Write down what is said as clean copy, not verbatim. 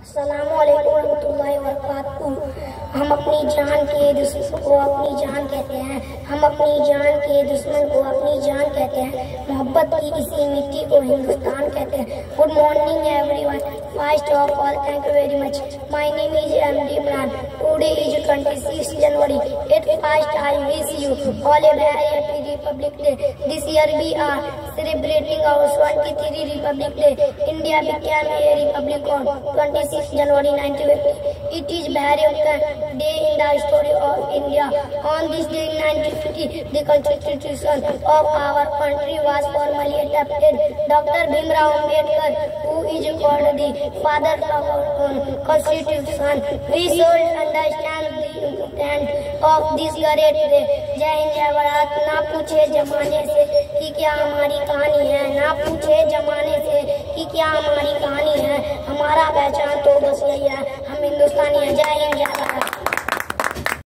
अस्सलामुअलैकुम रहमतुल्लाहि व बरकातुहू। हम अपनी जान के दुश्मन को अपनी जान कहते हैं। हम अपनी जान के दुश्मन को अपनी जान कहते हैं। मोहब्बत की इसी मिट्टी को हिंदुस्तान कहते हैं। Good morning everyone. First of all thank you very much. My name is MD Imran. Today is 26 January. At first I wish you all a very happy Republic Day. This year we are celebrating our 23rd Republic Day. India became a republic on 26 January 1950. It is very important day in the story of India. On this day in 1950, the Constitution of our country was formally adopted. Dr. Bhimrao Ambedkar, who is called the father of our Constitution, we should understand the importance of this great day. जय हिंद जय भारत। ना पूछे जमाने से कि क्या हमारी कहानी है, ना पूछे जमाने से कि क्या हमारी कहानी है। हमारा पहचान तो बस यही है, हम हिंदुस्तानी हैं। जय हिंद।